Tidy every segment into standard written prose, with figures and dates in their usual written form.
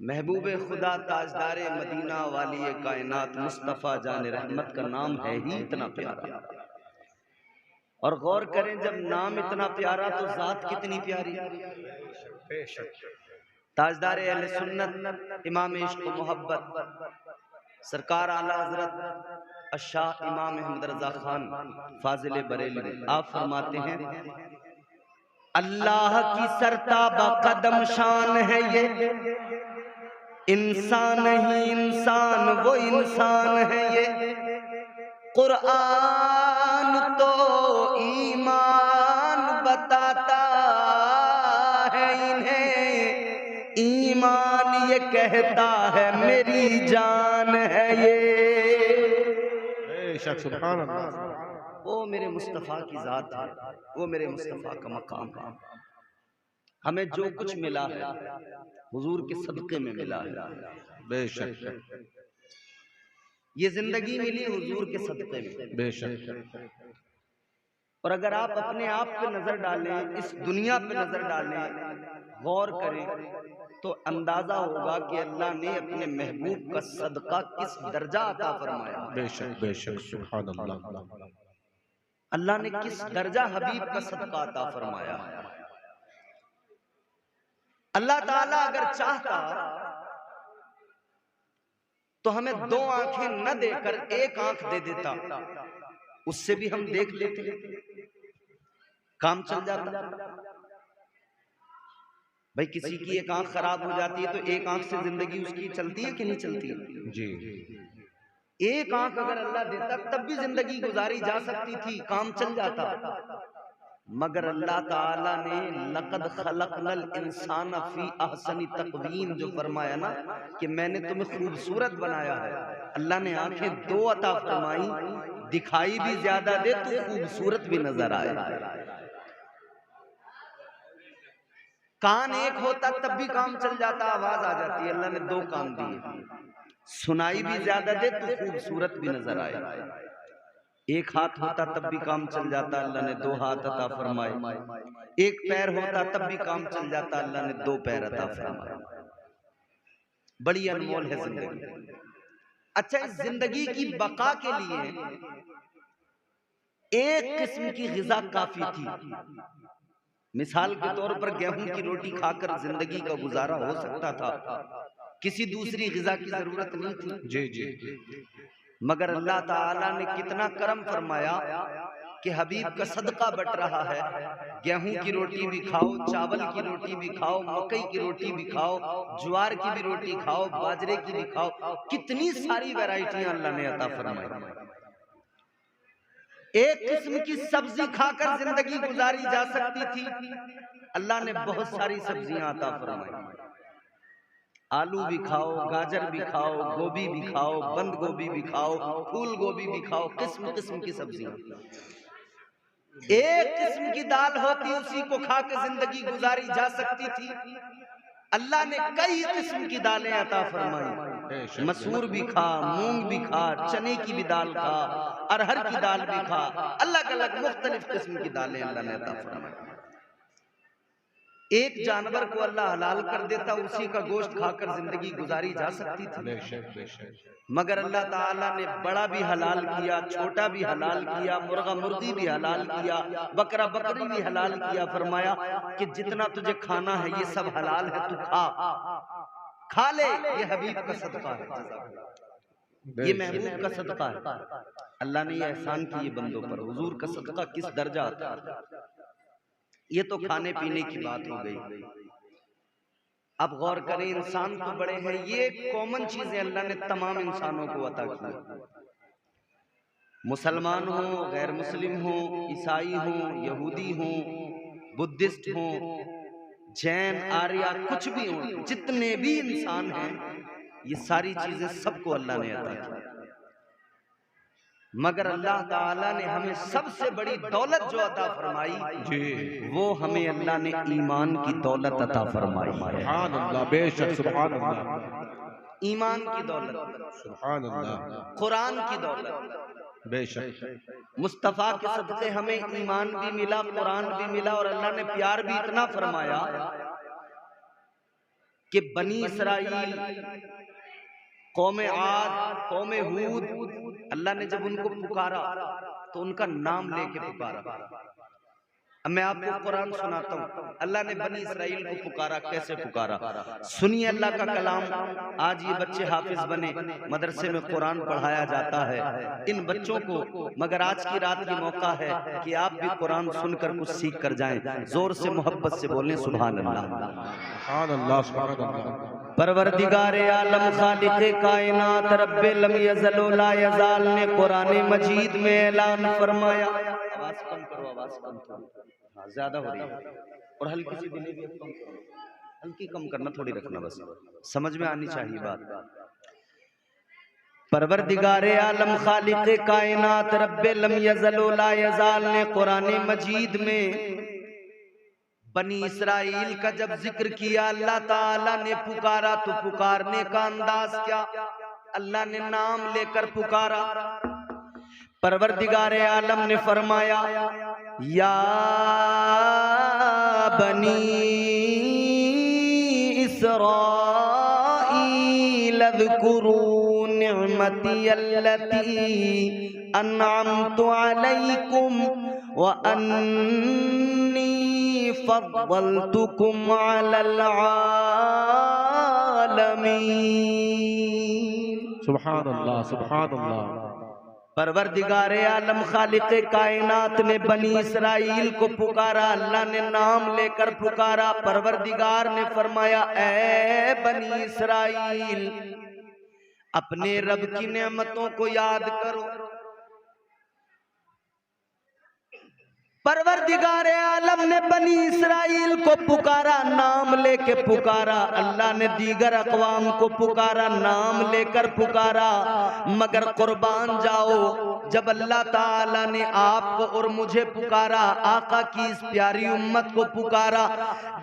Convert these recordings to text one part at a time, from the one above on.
महबूबे खुदा ताजदारे मदीना वाली कायनात मुस्तफ़ा जान रहमत का नाम है ही इतना प्यारा। और गौर करें, जब नाम इतना प्यारा तो जात कितनी प्यारी। ताजदारे अहले सुन्नत इमाम इश्क मोहब्बत सरकार आला हजरत अशाह इमाम अहमद रजा खान फाजिल बरेली आप फरमाते हैं, अल्लाह की सरताबा कदम शान है ये, इंसान ही इंसान वो इंसान है ये, कुरान तो ईमान बताता है इन्हें, ईमान ये कहता है मेरी जान है ये। सुभान अल्लाह। वो मेरे मुस्तफ़ा की जात है, वो मेरे मुस्तफ़ा का मकाम है। हमें जो कुछ मिला है हुजूर के सदक़े में मिला है। बेशक ये जिंदगी मिली हुजूर के सदक़े में। बेशक। और अगर आप अपने आप पे नजर डालें, इस दुनिया पे नजर डालें, गौर करें, तो अंदाजा होगा कि अल्लाह ने अपने महबूब का सदका किस दर्जा अता फरमाया। बेशक बेशक सुभान अल्लाह। अल्लाह ने किस दर्जा हबीब का सदका अता फरमाया। अल्लाह ताला अगर चाहता तो हमें दो आंखें न देकर एक आंख दे देता, उससे भी हम देख लेते, काम चल जाता। भाई किसी की एक आंख खराब हो जाती है तो एक आंख से जिंदगी उसकी चलती है कि नहीं चलती? जी। एक आंख अगर अल्लाह देता तब भी जिंदगी गुजारी जा सकती थी, काम चल जाता। मगर अल्लाह ताला ने लक़द खलक़नल इंसान फी अहसनी तक़वीम जो फरमाया ना कि मैंने तुम्हें खूबसूरत बनाया है, अल्लाह ने आंखें दो अता फरमाई, दिखाई भी ज्यादा दे तो खूबसूरत भी नजर आए। कान एक होता तब भी काम चल जाता, आवाज आ जाती है, अल्लाह ने दो कान दिए, सुनाई भी ज्यादा दे तो खूबसूरत भी नजर आए। एक हाथ होता तब भी काम चल जाता, अल्लाह ने दो हाथ अता फरमाए। एक पैर होता तब भी काम चल जाता, अल्लाह ने दो पैर अता फरमाए। बड़ी अनमोल है जिंदगी। अच्छा, इस जिंदगी की बका के लिए एक किस्म की गिजा काफी थी। मिसाल के तौर पर गेहूं की रोटी खाकर जिंदगी का गुजारा हो सकता था, किसी दूसरी गिजा की जरूरत नहीं थी। जी जी। मगर अल्लाह ताला ने कितना करम फरमाया कि हबीब का सदका बट रहा है, गेहूं की रोटी भी खाओ, चावल की रोटी भी खाओ, मकई की रोटी भी खाओ, ज्वार की भी रोटी खाओ, बाजरे की भी खाओ, कितनी सारी वैरायटियां अल्लाह ने अता फरमाई। एक किस्म की सब्जी खाकर जिंदगी गुजारी जा सकती थी, अल्लाह ने बहुत सारी सब्जियां अता फरमाई। आलू भी खाओ, गाजर भी खाओ, गोभी भी खाओ, बंद गोभी भी खाओ, फूल गोभी भी खाओ, किस्म किस्म की सब्जियां। एक किस्म की दाल होती, उसी को खाकर जिंदगी गुजारी जा सकती थी, अल्लाह ने कई किस्म की दालें अता फरमाई। मसूर भी खा, मूंग भी खा, चने की भी दाल खा, अरहर की दाल भी खा, अलग अलग मुख्तलिफ किस्म की दालें अल्लाह ने अता फरमाई। एक जानवर को अल्लाह हलाल कर देता, उसी का गोश्त खाकर जिंदगी गुजारी जा सकती थी। मगर अल्लाह ताला ने बड़ा भी हलाल किया, छोटा भी हलाल किया, मुर्गा मुर्गी भी हलाल किया, बकरा बकरी भी हलाल किया। फरमाया कि जितना तुझे खाना है ये सब हलाल है, तू खा ले, ये हबीब का सदका है, ये महबूब का सदका है। अल्लाह ने ये एहसान किए बंदों पर। हुजूर का सदका किस दर्जा आता है। ये तो खाने पीने की बात हो गई। अब गौर करें, इंसान तो बड़े हैं, ये कॉमन चीजें अल्लाह ने तमाम इंसानों को अता की। मुसलमान हो, गैर मुस्लिम हो, ईसाई हो, यहूदी हो, बुद्धिस्ट हो, जैन, आर्य, कुछ भी हो, जितने भी इंसान हैं, ये सारी चीजें सबको अल्लाह ने अता की। मगर अल्लाह ताला ने हमें सबसे बड़ी दौलत जो अता फरमाई, वो हमें अल्लाह ने ईमान की दौलत अता फरमाई। सुभान अल्लाह, बेशक सुभान अल्लाह। ईमान की दौलत, सुभान अल्लाह। कुरान की दौलत, बेशक। मुस्तफा के सदक़े हमें ईमान भी मिला, कुरान भी मिला, और अल्लाह ने प्यार भी इतना फरमाया कि बनी इसराइल, कौम आद, कौम हूद, अल्लाह ने जब उनको पुकारा तो उनका नाम लेके पुकारा। अब मैं आपको कुरान सुनाता हूँ, अल्लाह ने बनी इसराइल को पुकारा, कैसे पुकारा सुनिए अल्लाह का कलाम। आज ये बच्चे हाफिज बने, मदरसे में कुरान पढ़ाया जाता है इन बच्चों को, मगर आज की रात की मौका है कि आप भी कुरान सुनकर कुछ सीख कर जाएं। जोर से मोहब्बत से बोलें सुभान अल्लाह। सुभान अल्लाह, सुभान अल्लाह। परवरदिगारे आलम खालिक़े कायनात रब्बे लम यज़ल व ला यज़ाल ने कुरान मजीद में ऐलान फरमाया। आवाज कम करो, आवाज कम करो, हाँ ज्यादा हो रही है, और हल्की सी डिले भी कम करो, हल्की कम करना, थोड़ी रखना, बस समझ में आनी चाहिए बात। परवरदिगारे आलम खालिक़े कायनात रब्बे लम यज़ल व ला यज़ाल ने कुरान मजीद में बनी इसराइल का जब जिक्र किया, अल्लाह ताला ने पुकारा तो पुकारने का अंदाज क्या, अल्लाह ने नाम लेकर पुकारा। परवरदिगारे आलम ने फरमाया या बनी इस्राईल अज़्कुरू निअमती अल्लती अनअमतु अलैकुम व अन्नी फद्दलतुकुम अलल आलमीन। सुभान अल्लाह, सुभान अल्लाह। परवरदिगारे आलम खालिक़े कायनात ने बनी इसराइल को पुकारा, अल्लाह ने नाम लेकर पुकारा। परवरदिगार ने फरमाया ऐ बनी इसराइल, अपने रब की नेमतों को याद करो। परवरदिगारे आलम ने बनी इसराइल को पुकारा, नाम लेके पुकारा। अल्लाह ने दीगर अक़वाम को पुकारा, नाम लेकर पुकारा। मगर कुर्बान जाओ, जब अल्लाह ताला ने आपको और मुझे पुकारा, आका की इस प्यारी उम्मत को पुकारा,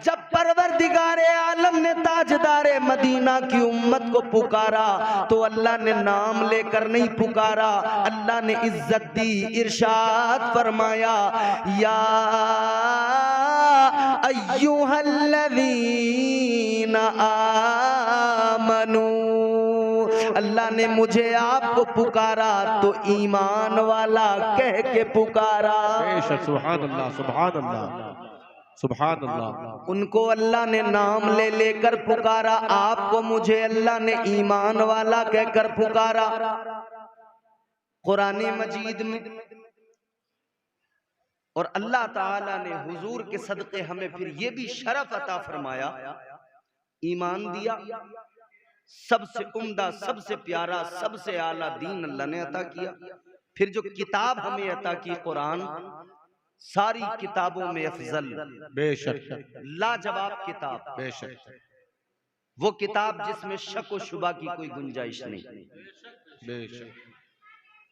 जब परवरदिगारे आलम ने ताजदारे मदीना की उम्मत को पुकारा तो अल्लाह ने नाम लेकर नहीं पुकारा, अल्लाह ने इज्जत दी। इरशाद फरमाया या अय्युहल्लज़ीना आमनू, अल्लाह ने मुझे आपको पुकारा तो ईमान वाला कह के पुकारा। बेशक, सुभान अल्लाह, सुभान अल्लाह, सुभान अल्लाह। उनको अल्लाह ने नाम ले लेकर पुकारा, आपको मुझे अल्लाह ने ईमान वाला कहकर पुकारा। कुरान मजीद में और अल्लाह ताला ने हुजूर के सदक़े हमें फिर ये भी शरफ अता फरमाया, ईमान दिया। सबसे उम्दा, सबसे प्यारा, सबसे आला दीन अल्लाह ने अता किया। फिर जो किताब हमें अता की कुरान, सारी किताबों में अफजल, बेशक लाजवाब किताब, बेशक वो किताब जिसमें शक व शुबा की कोई गुंजाइश नहीं। बेशक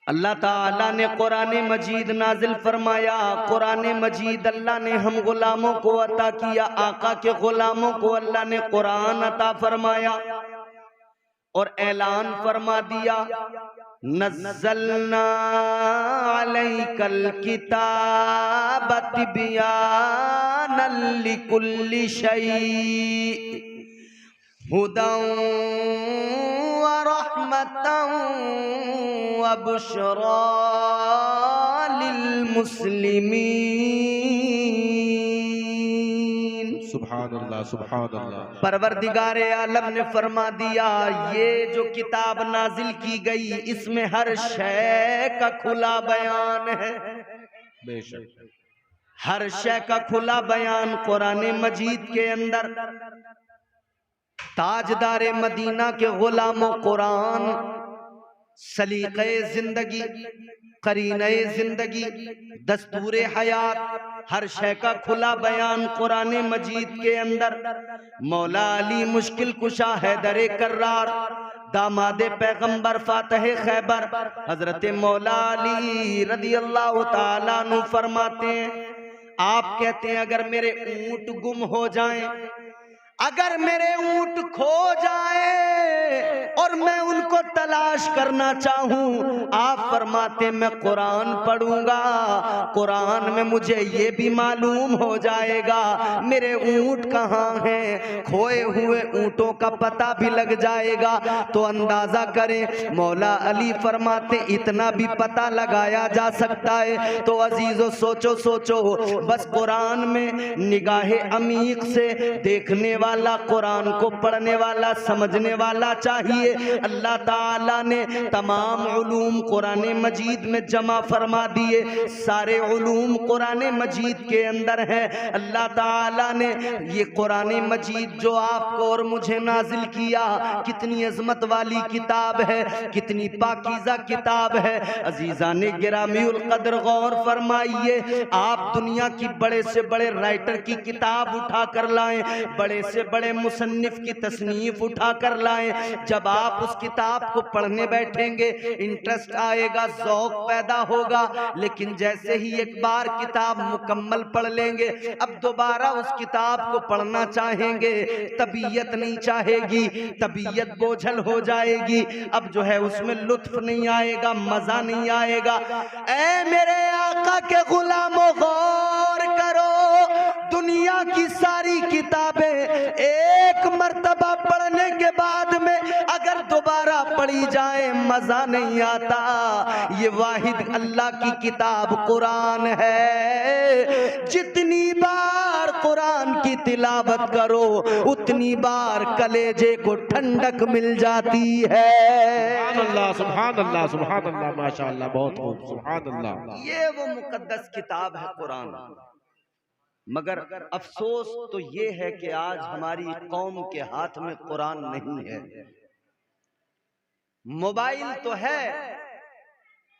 अल्लाह ताला ने कुरान मजीद नाजिल फरमाया। कुरान मजीद अल्लाह ने हम गुलामों को अता किया, आका के गुलामों को अल्लाह ने कुरान अता फरमाया और ऐलान फरमा दिया नज़्ज़लना अलैकल किताब तिबयानल लिकुल्लि शै हुदन व रहमतन व बुशरा लिल मुस्लिमीन। सुभान अल्लाह, सुभान अल्लाह। परवरदिगारे आलम ने फरमा दिया ये जो किताब नाजिल की गई इसमें हर शय का खुला बयान है। बेशक हर शय का खुला बयान कुरान मजीद के अंदर। ताजदारे मदीना के गुलामों कुरान सलीक़े जिंदगी, करीने जिंदगी, दस्तूरे हयात, हर शय का खुला बयान कुरान मजीद के अंदर। मौला अली मुश्किल कुशा हैदरे कर्रार, दामादे पैगंबर फातह खैबर, हजरत मौला अली रदी अल्लाह ताला अन्हु फरमाते हैं, आप कहते हैं अगर मेरे ऊंट गुम हो जाएं, अगर मेरे ऊंट खो जाए और मैं उनको तलाश तलाश करना चाहूं, आप फरमाते मैं कुरान पढ़ूंगा, कुरान में मुझे ये भी मालूम हो जाएगा मेरे ऊंट कहाँ हैं, खोए हुए ऊंटों का पता भी लग जाएगा। तो अंदाजा करें, मौला अली फरमाते इतना भी पता लगाया जा सकता है। तो अजीजों सोचो सोचो, बस कुरान में निगाहे अमीक से देखने वाला, कुरान को पढ़ने वाला, समझने वाला चाहिए। अल्लाह ताला ने तमाम उलूम कुरान मजीद में जमा फरमा दिए, सारे उलूम कुरान मजीद के अंदर है। अल्लाह ताला ने ये कुरान मजीद जो आपको और मुझे नाजिल किया, कितनी अजमत वाली किताब है, कितनी पाकीज़ा किताब है। अजीज़ान गिरामीउल कद्र गौर फरमाइए, आप दुनिया की बड़े से बड़े राइटर की किताब उठा कर लाएं, बड़े से बड़े मुसन्निफ की तसनीफ उठा कर लाएं, जब आप उस किताब को पढ़ने बैठेंगे इंटरेस्ट आएगा, ज़ौक़ पैदा होगा। लेकिन जैसे ही एक बार किताब मुकम्मल पढ़ लेंगे, अब दोबारा उस किताब को पढ़ना चाहेंगे, तबीयत नहीं चाहेगी, तबीयत बोझल हो जाएगी, अब जो है उसमें लुत्फ नहीं आएगा, मजा नहीं आएगा। ऐ मेरे आका के गुलामों गौर करो, दुनिया की सारी किताबें एक मर्तबा पढ़ने के बाद में अगर दोबारा पढ़ी जाए मजा नहीं आता। ये वाहिद अल्लाह की किताब कुरान है, जितनी बार कुरान की तिलावत करो उतनी बार कलेजे को ठंडक मिल जाती है। सुभान अल्लाह, सुभान अल्लाह, सुभान अल्लाह, माशाअल्लाह, बहुत खूब, सुभान अल्लाह। ये वो मुकद्दस किताब है कुरान। मगर अफसोस तो ये है कि आज हमारी कौम के हाथ में कुरान नहीं है। मोबाइल तो है,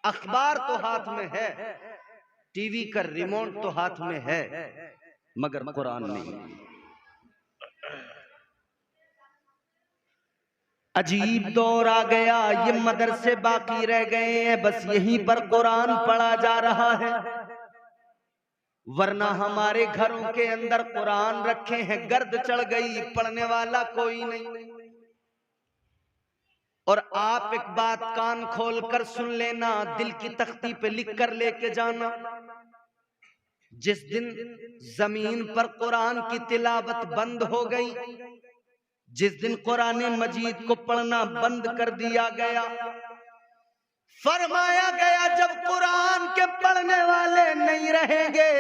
अखबार तो हाथ में है, टीवी का रिमोट तो हाथ में है, मगर कुरान नहीं। अजीब दौर आ गया, ये मदरसे बाकी रह गए हैं, बस यहीं पर कुरान पढ़ा जा रहा है। वरना हमारे घरों के अंदर कुरान रखे हैं, गर्द चढ़ गई, पढ़ने वाला कोई नहीं। और आप एक बात कान खोल कर सुन लेना, दिल की तख्ती पे लिख कर लेके जाना, जिस दिन जमीन पर कुरान की तिलावत बंद हो गई, जिस दिन कुरान मजीद को पढ़ना बंद कर दिया गया, फरमाया गया जब कुरान के पढ़ने वाले नहीं रहेंगे,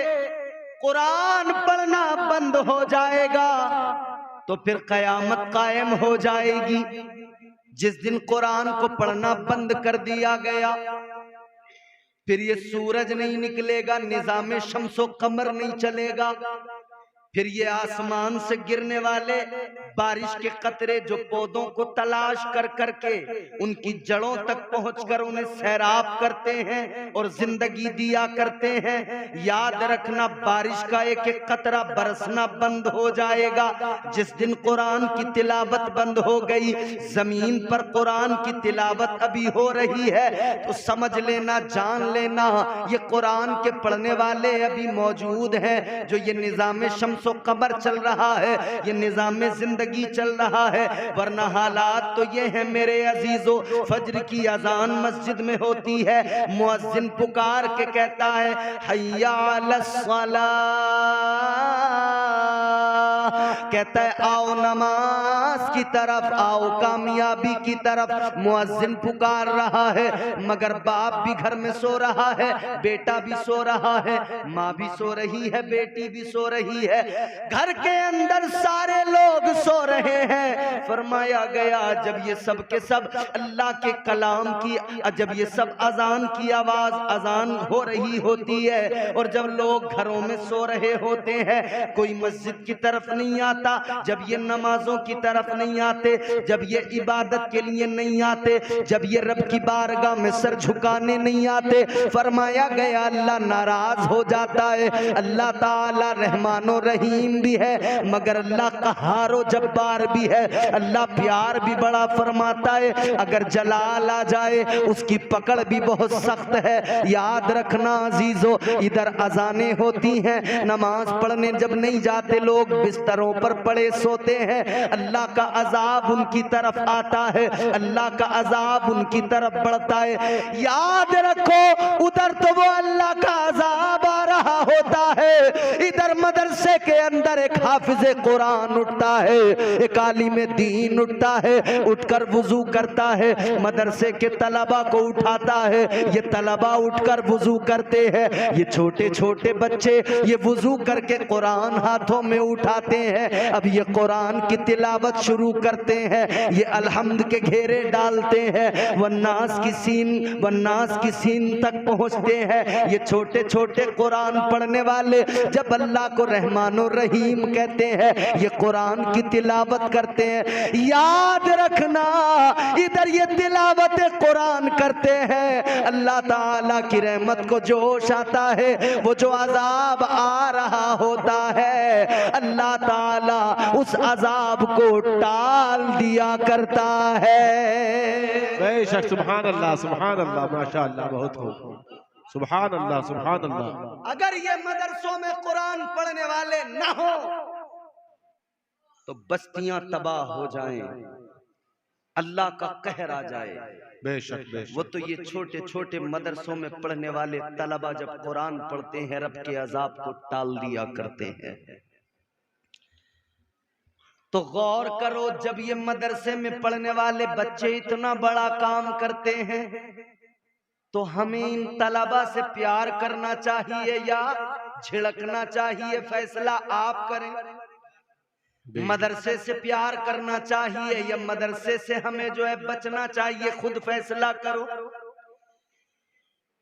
कुरान पढ़ना बंद हो जाएगा, तो फिर कयामत कायम हो जाएगी। जिस दिन कुरान को पढ़ना बंद कर दिया गया, फिर ये सूरज नहीं निकलेगा, निजाम शम्सो कमर नहीं चलेगा, फिर ये आसमान से गिरने वाले बारिश के कतरे जो पौधों को तलाश कर करके उनकी जड़ों तक पहुंचकर उन्हें सैराब करते हैं और जिंदगी दिया करते हैं। याद रखना, बारिश का एक एक कतरा बरसना बंद हो जाएगा। जिस दिन कुरान की तिलावत बंद हो गई, जमीन पर कुरान की तिलावत अभी हो रही है, तो समझ लेना, जान लेना, ये कुरान के पढ़ने वाले अभी मौजूद हैं। जो ये निजाम शम्स कमर चल रहा है, ये निजाम जिंदगी चल रहा है। वरना हालात तो ये है मेरे अजीजों, फज्र की अजान मस्जिद में होती है, मुअज्जिन पुकार के कहता है हय्या अलस्सलाह, कहता है आओ नमाज की तरफ, आओ कामयाबी की तरफ। मुअज्जिन पुकार रहा है, मगर बाप भी घर में सो रहा है, बेटा भी सो रहा है, माँ भी सो रही है, बेटी भी सो रही है, घर के अंदर सारे लोग सो रहे हैं। फरमाया गया जब ये सब के सब अल्लाह के कलाम की, जब ये सब अजान की आवाज, अजान हो रही होती है और जब लोग घरों में सो रहे होते हैं, कोई मस्जिद की तरफ नहीं आता, जब ये नमाजों की तरफ नहीं आते, जब ये इबादत के लिए नहीं आते, जब ये रब की बारगाह में सर झुकाने नहीं आते, फरमाया गया अल्लाह नाराज हो जाता है। अल्लाह ताला रहमानो रहीम भी है, मगर अल्लाह कहारो जब्बार भी है। अल्लाह प्यार भी बड़ा फरमाता है, अगर जलाल आ जाए उसकी पकड़ भी बहुत सख्त है। याद रखना अजीजों, इधर अजानें होती हैं, नमाज पढ़ने जब नहीं जाते लोग बिस्तरों पर पड़े सोते हैं, अल्लाह का अजाब उनकी तरफ आता है, अल्लाह का अजाब उनकी तरफ बढ़ता है। याद रखो, उधर तो वो अल्लाह का अजाब आ रहा होता है, इधर मदरसे के अंदर एक हाफिज़े कुरान उठता है, एक आलिम दीन उठता है, उठकर वुजू करता है, मदरसे के तलबा को उठाता है, ये तलबा उठकर वुजू करते हैं, ये छोटे छोटे बच्चे ये वुजू करके कुरान हाथों में उठाते हैं, अब ये कुरान की तिलावत शुरू करते हैं, ये अलहम्द के घेरे डालते हैं, वन्नास की सीन तक पहुंचते हैं। ये छोटे छोटे कुरान पढ़ने वाले जब अल्लाह को रहमान और रहीम कहते हैं, ये कुरान की तिलावत करते हैं। याद रखना, इधर ये तिलावत कुरान करते हैं, अल्लाह ताला की रहमत को जोश आता है, वो जो अजाब आ रहा होता है, अल्लाह ताला उस अजाब को टाल दिया करता है। बेशक, सुभान अल्लाह, माशाअल्लाह, बहुत खूब, सुभान अल्लाह। अगर ये मदरसों में कुरान पढ़ने वाले ना हो तो बस्तियां तबाह हो जाएं, अल्लाह का कहर आ जाए। बेशक वो तो ये छोटे छोटे मदरसों में पढ़ने वाले तलबा जब कुरान पढ़ते हैं, रब के अजाब को टाल दिया करते हैं। तो गौर करो, जब ये मदरसे में पढ़ने वाले बच्चे इतना बड़ा काम करते हैं, तो हमें इन तलबा से प्यार करना चाहिए या झिड़कना चाहिए? फैसला आप करें। मदरसे से प्यार करना चाहिए या मदरसे से हमें जो है बचना चाहिए? खुद फैसला करो।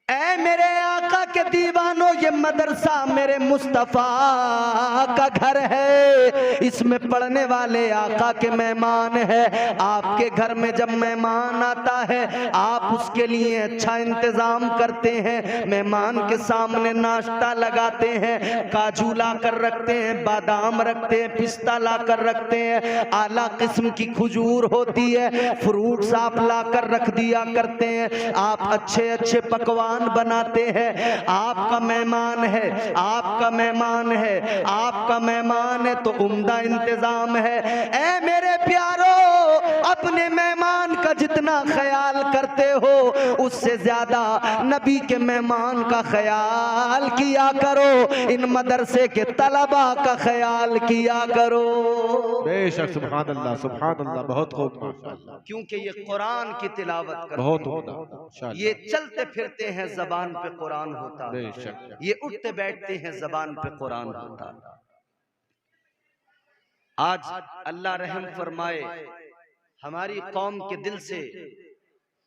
ऐ मेरे आका के दीवानों, ये मदरसा मेरे मुस्तफा का घर है, इसमें पढ़ने वाले आका के मेहमान है। आपके घर में जब मेहमान आता है, आप उसके लिए अच्छा इंतजाम करते हैं, मेहमान के सामने नाश्ता लगाते हैं, काजू ला कर रखते हैं, बादाम रखते हैं, पिस्ता ला कर रखते हैं, आला किस्म की खजूर होती है, फ्रूट्स आप ला कर रख दिया करते हैं। आप अच्छे अच्छे पकवान बनाते हैं। आपका मेहमान है, आपका मेहमान है, आपका मेहमान है, तो उम्दा इंतजाम है। ऐ मेरे प्यारो, अपने मेहमान का जितना ख्याल करते हो, उससे ज्यादा नबी के मेहमान का ख्याल किया करो, इन मदरसे के तलबा का ख्याल किया करो। बेशक, सुभान अल्लाह, बहुत खूब, माशाअल्लाह। क्योंकि ये कुरान की तिलावत करते बहुत हैं, ये चलते फिरते हैं, जबान पे कुरान होता है, ये उठते बैठते हैं, जबान पे कुरान होता है। आज अल्लाह रहम फरमाए, हमारी कौम के दिल से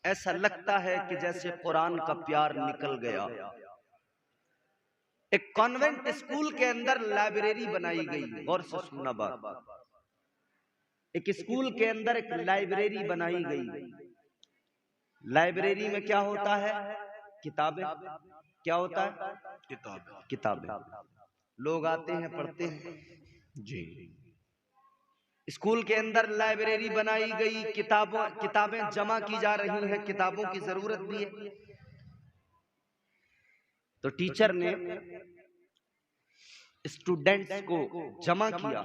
ऐसा लगता है कि जैसे कुरान का प्यार निकल गया। एक कॉन्वेंट स्कूल के अंदर लाइब्रेरी बनाई गई। गौर से सुनना बात, एक स्कूल के अंदर एक लाइब्रेरी बनाई गई। लाइब्रेरी में क्या होता है? किताबें। क्या होता है? किताबें। लोग आते हैं, पढ़ते हैं जी। स्कूल के अंदर लाइब्रेरी बनाई गई, किताबें जमा की जा रही हैं, किताबों की जरूरत भी है। तो टीचर ने स्टूडेंट्स को जमा किया।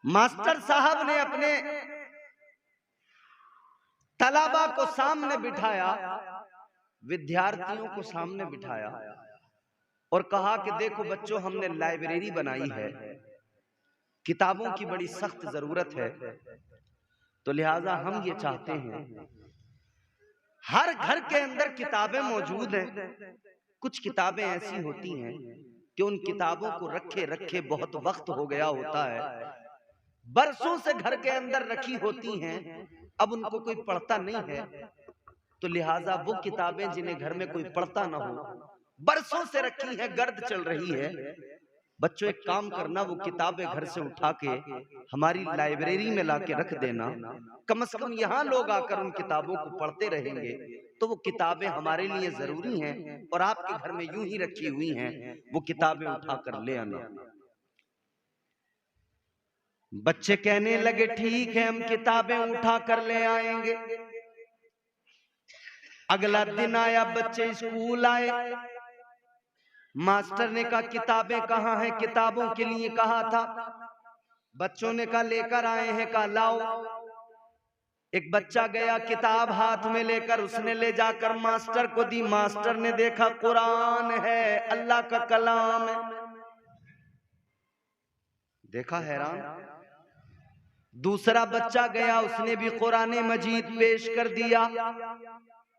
मास्टर साहब ने अपने तलबा को सामने बिठाया, विद्यार्थियों को सामने बिठाया और कहा कि देखो बच्चों, हमने लाइब्रेरी बनाई है, किताबों की बड़ी सख्त जरूरत है, तो लिहाजा हम ये चाहते हैं, हर घर के अंदर किताबें मौजूद हैं, कुछ किताबें ऐसी होती हैं कि उन किताबों को रखे रखे बहुत वक्त हो गया होता है, बरसों से घर के अंदर रखी होती हैं, अब उनको कोई पढ़ता नहीं है, तो लिहाजा वो किताबें जिन्हें घर में कोई पढ़ता ना हो, बरसों से रखी है, गर्द चल रही है, बच्चों एक काम करना, वो किताबें घर से उठा के हमारी लाइब्रेरी में लाके रख देना। कम से कम यहाँ लोग आकर उन किताबों को पढ़ते रहेंगे, तो वो किताबें हमारे लिए जरूरी हैं, और आपके घर में यूं ही रखी हुई हैं, वो किताबें उठा कर ले आना। बच्चे कहने लगे ठीक है, हम किताबें उठा कर ले आएंगे। अगला दिन आया, बच्चे स्कूल आए, मास्टर ने कहा किताबें कहाँ हैं? किताबों के लिए कहा था। बच्चों ने कहा लेकर आए हैं। कहा लाओ। एक बच्चा गया किताब हाथ में लेकर, उसने ले जाकर मास्टर को दी। मास्टर ने देखा कुरान है, अल्लाह का कलाम है। देखा हैरान। दूसरा बच्चा गया, उसने भी कुरान मजीद पेश कर दिया।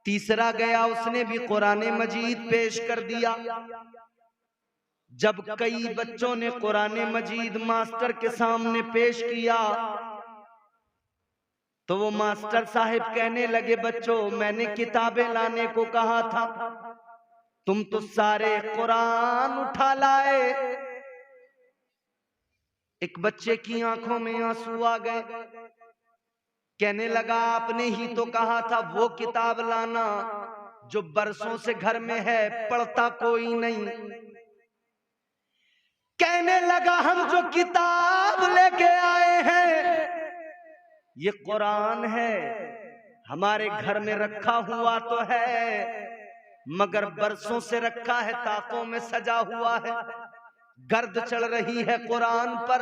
तीसरा गया, उसने भी कुरान मजीद पेश कर दिया। जब कई बच्चों ने कुरान मजीद मास्टर के सामने पेश किया तो वो मास्टर साहिब कहने लगे, बच्चों मैंने किताबें लाने को कहा था, तुम तो सारे कुरान उठा लाए। एक बच्चे की आंखों में आंसू आ गए। कहने लगा आपने ही तो कहा था वो किताब लाना जो बरसों से घर में है, पढ़ता कोई नहीं। कहने लगा हम जो किताब लेके आए हैं ये कुरान है, हमारे घर में रखा हुआ तो है मगर बरसों से रखा है, ताकों में सजा हुआ है, गर्द चढ़ रही है कुरान पर,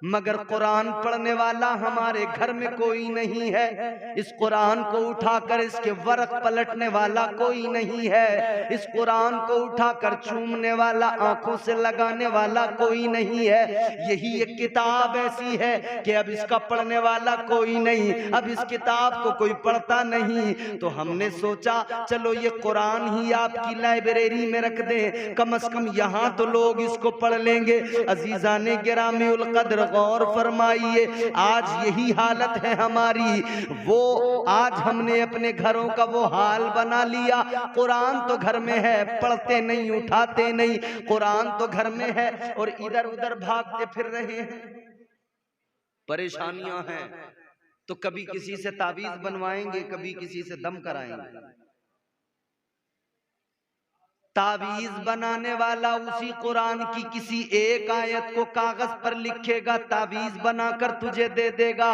मगर कुरान पढ़ने वाला हमारे घर में कोई नहीं है। इस कुरान को उठाकर इसके वर्क पलटने वाला कोई नहीं है। इस कुरान को उठाकर चूमने वाला, आंखों से लगाने वाला कोई नहीं है। यही एक किताब ऐसी है कि अब इसका पढ़ने वाला कोई नहीं, अब इस किताब को कोई पढ़ता नहीं। तो हमने सोचा चलो ये कुरान ही आपकी लाइब्रेरी में रख दें, कम से कम यहाँ तो लोग इसको पढ़ लेंगे। अजीजाने गिरामी उल कद्र, गौर फरमाइए, आज यही हालत है हमारी। वो आज हमने अपने घरों का वो हाल बना लिया। कुरान तो घर में है, पढ़ते नहीं, उठाते नहीं। कुरान तो घर में है और इधर उधर भागते फिर रहे हैं। परेशानियां हैं तो कभी किसी से तावीज बनवाएंगे, कभी किसी से दम कराएंगे। तावीज बनाने वाला उसी कुरान की किसी एक आयत को कागज पर लिखेगा, तावीज बनाकर तुझे दे देगा।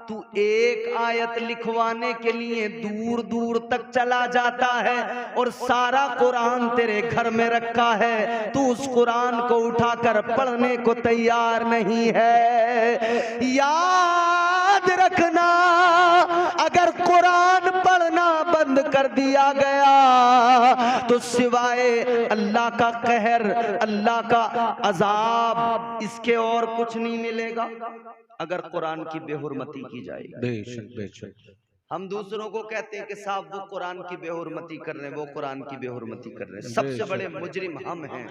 तू एक आयत लिखवाने के लिए दूर दूर तक चला जाता है और सारा कुरान तेरे घर में रखा है, तू उस कुरान को उठाकर पढ़ने को तैयार नहीं है। याद रखना, अगर कुरान पढ़ना बंद कर दिया गया तो सिवाय अल्लाह का कहर, अल्लाह का अजाब, इसके और कुछ नहीं मिलेगा अगर कुरान की बेहुरमती की जाएगी। बेशक बेशक। हम दूसरों को कहते हैं कि साहब वो कुरान की बेहुरमती कर रहे हैं, वो कुरान की बेहुरमती कर रहे हैं। सबसे बड़े मुजरिम हम हैं।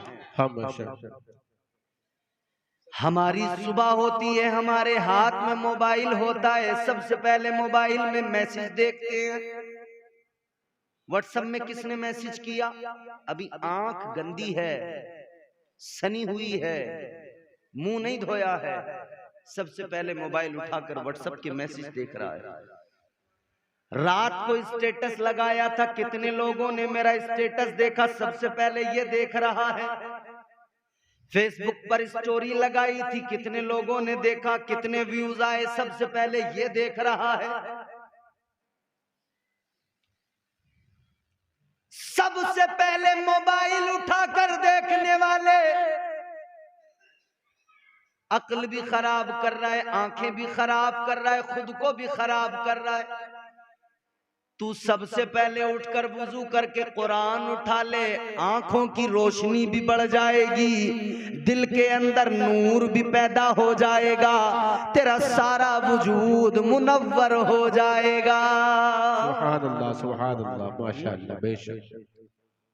हमारी सुबह होती है, हमारे हाथ में मोबाइल होता है, सबसे पहले मोबाइल में मैसेज देखते हैं। व्हाट्सएप में किसने मैसेज किया? अभी आंख गंदी है, सनी हुई है, मुंह नहीं धोया है, सबसे पहले मोबाइल उठाकर व्हाट्सएप के मैसेज देख रहा है। रात को स्टेटस लगाया था, कितने लोगों ने मेरा स्टेटस देखा? सबसे पहले ये देख रहा है। फेसबुक पर स्टोरी लगाई थी, कितने लोगों ने देखा, कितने व्यूज आए? सबसे पहले ये देख रहा है। सबसे पहले मोबाइल उठाकर देखने वाले अक्ल भी खराब कर रहा है, आंखें भी खराब कर रहा है, खुद को भी खराब कर रहा है। तू सबसे पहले उठकर वुजू करके कुरान उठा ले, आंखों की रोशनी भी बढ़ जाएगी, दिल के अंदर नूर भी पैदा हो जाएगा, तेरा सारा वजूद मुनव्वर हो जाएगा। सुभान अल्लाह, सुभान अल्लाह, माशाअल्लाह, बेशक।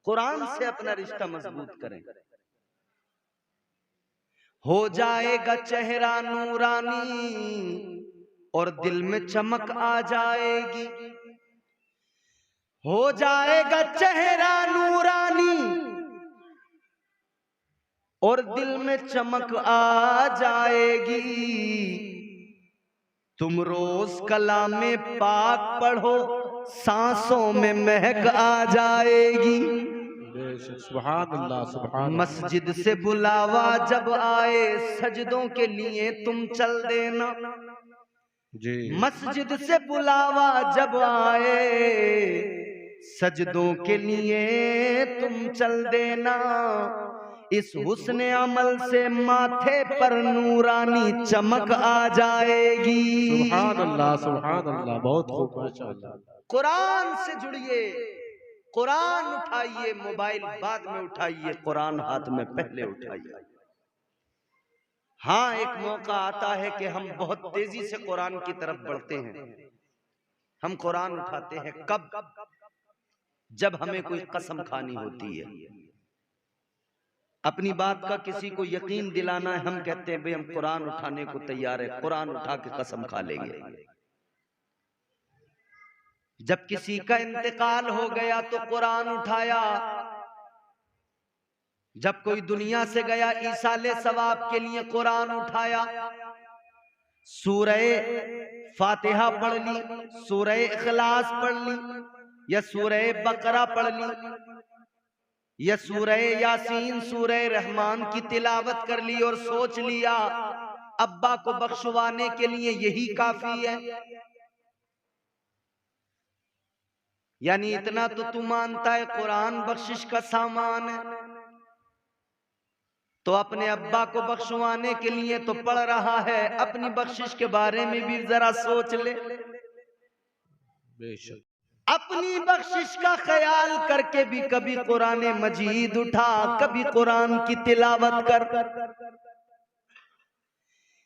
कुरान से अपना रिश्ता मजबूत करें, हो जाएगा चेहरा नूरानी और दिल में चमक आ जाएगी। हो जाएगा चेहरा नूरानी और दिल में चमक आ जाएगी। तुम रोज कलामे पाक पढ़ो, सांसों में महक आ जाएगी। सुभान अल्लाह, सुभान। मस्जिद से बुलावा जब आए, सजदों के लिए तुम चल देना जी। मस्जिद से बुलावा जब आए, सजदों के लिए तुम चल देना, इस हुस्न अमल से माथे पर नूरानी चमक आ जाएगी। सुभान अल्लाह, बहुत खूब, माशाअल्लाह। कुरान से जुड़िए, कुरान उठाइए, मोबाइल बाद में उठाइए, कुरान हाथ में पहले उठाइए। हाँ, एक मौका आता है कि हम बहुत तेजी से कुरान की तरफ बढ़ते हैं। हम कुरान उठाते हैं कब? जब हमें कोई कसम खानी होती है, अपनी बात का किसी को यकीन दिलाना है, हम कहते हैं भाई हम कुरान उठाने को तैयार है, कुरान उठा के कसम खा लेंगे। जब किसी का इंतकाल हो गया तो कुरान उठाया। जब कोई दुनिया से गया ईसाले सवाब के लिए कुरान उठाया। सूरह फातिहा पढ़ ली, सूरह इखलास पढ़ ली, या सूरह बकरा पढ़ ली, या सूरह यासीन, सूरह रहमान की तिलावत कर ली और सोच लिया अब्बा को बख्शवाने के लिए यही काफी है। यानी इतना तो तू मानता है कुरान बख्शिश का सामान है, तो अपने अब्बा को बख्शवाने के लिए तो पढ़ रहा है, अपनी बख्शिश के बारे में भी जरा सोच ले। बेशक अपनी बख्शिश का ख्याल करके भी कभी कुरान मजीद उठा, कभी कुरान की तिलावत कर।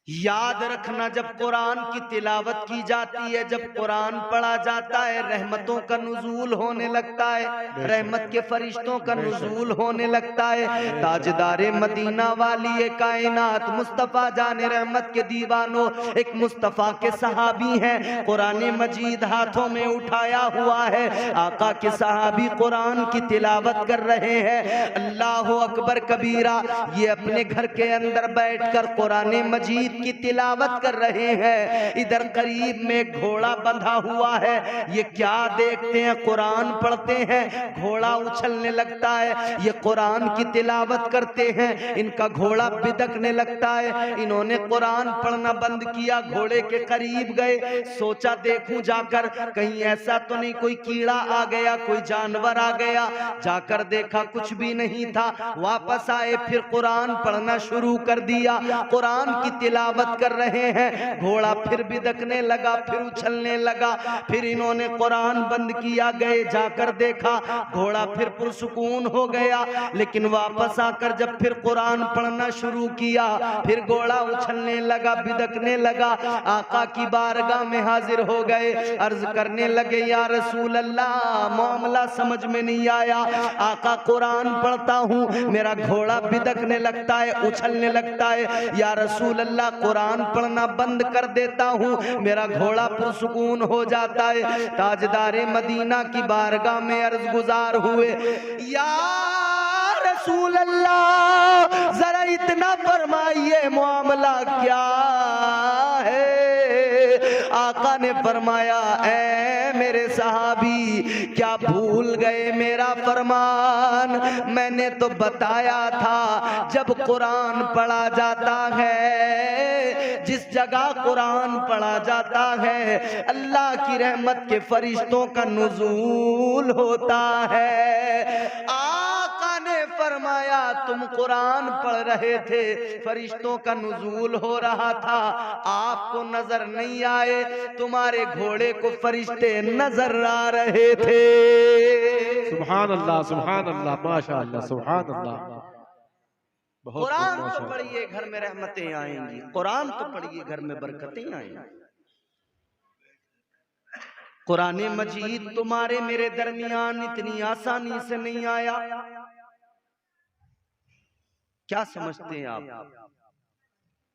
याद रखना, जब कुरान की तिलावत की जाती है, जब कुरान पढ़ा जाता है, रहमतों का नुज़ूल होने लगता है, रहमत के फरिश्तों का नुज़ूल होने लगता है। ताजदारे मदीना वाली कायनात मुस्तफ़ा जाने रहमत के दीवानों, एक मुस्तफ़ा के सहाबी हैं, कुरान मजीद हाथों में उठाया हुआ है, आका के सहाबी कुरान की तिलावत कर रहे हैं। अल्लाह अकबर कबीरा, ये अपने घर के अंदर बैठकर कुरान मजीद की तिलावत कर रहे हैं। इधर करीब में घोड़ा बंधा हुआ है, ये क्या देखते हैं, कुरान पढ़ते हैं, घोड़ा उछलने लगता है। ये कुरान की तिलावत करते हैं, इनका घोड़ा बिदकने लगता है। इन्होंने कुरान पढ़ना बंद किया, घोड़े के करीब गए, सोचा देखूं जाकर कहीं ऐसा तो नहीं कोई कीड़ा आ गया, कोई जानवर आ गया। जाकर देखा कुछ भी नहीं था। वापस आए, फिर कुरान पढ़ना शुरू कर दिया, कुरान की तिलावत कर रहे हैं। घोड़ा फिर बिदकने लगा, फिर उछलने लगा, फिर इन्होंने कुरान बंद किया, गए जाकर देखा घोड़ा फिर पुरसुकून हो गया। लेकिन वापस आकर जब फिर कुरान पढ़ना शुरू किया, फिर घोड़ा उछलने लगा, बिदकने लगा। आका की बारगाह में हाजिर हो गए, अर्ज करने लगे या रसूल अल्लाह, मामला समझ में नहीं आया। आका कुरान पढ़ता हूँ, मेरा घोड़ा बिदकने लगता है, उछलने लगता है। या रसूल अल्लाह, कुरान पढ़ना बंद कर देता हूँ, मेरा घोड़ा पुरसुकून हो जाता है। ताजदारे मदीना की बारगाह में अर्ज गुजार हुए, या रसूल अल्लाह, जरा इतना फरमाइए मामला क्या है। आका ने फरमाया, ऐ मेरे सहाबी, क्या भूल गए मेरा फरमान? मैंने तो बताया था जब कुरान पढ़ा जाता है, जिस जगह कुरान पढ़ा जाता है, अल्लाह की रहमत के फरिश्तों का नुज़ूल होता है। आका ने फरमाया, तुम कुरान पढ़ रहे थे, फरिश्तों का नुज़ूल हो रहा था, आपको नजर नहीं आए, तुम्हारे घोड़े को फरिश्ते नजर आ रहे थे। सुभान अल्लाह, माशाअल्लाह, सुभान अल्लाह। कुरान तो पढ़िए, घर में रहमतें आएंगी, कुरान तो पढ़िए, घर में बरकतें आएंगी। कुरान मजीद तुम्हारे मेरे दरमियान इतनी आसानी से नहीं आया। क्या समझते हैं आप?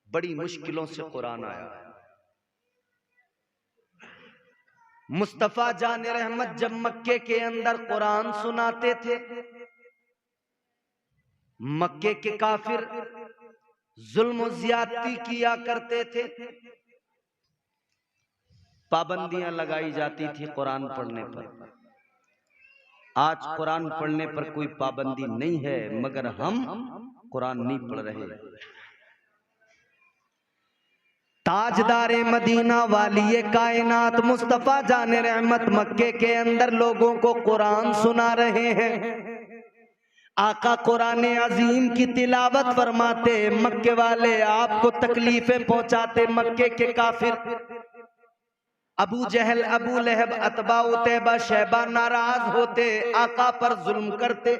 बड़ी मुश्किलों से कुरान आया। मुस्तफा जाने रहमत जब मक्के के अंदर कुरान सुनाते थे, मक्के के काफिर जुल्म ज्यादती किया करते थे, पाबंदियां लगाई जाती थी कुरान पढ़ने पर। आज कुरान पढ़ने पर कोई पाबंदी नहीं है, मगर हम कुरान नहीं पढ़ रहे। ताजदारे मदीना वाली कायनात मुस्तफा जाने रहमत मक्के के अंदर लोगों को कुरान सुना रहे हैं। आका कुरान अजीम की तिलावत फरमाते, मक्के वाले आपको तकलीफें पहुंचाते। मक्के के काफिर अबू जहल, अबू लहब, अतबा, उतैबा, शैबा नाराज होते, आका पर जुल्म करते।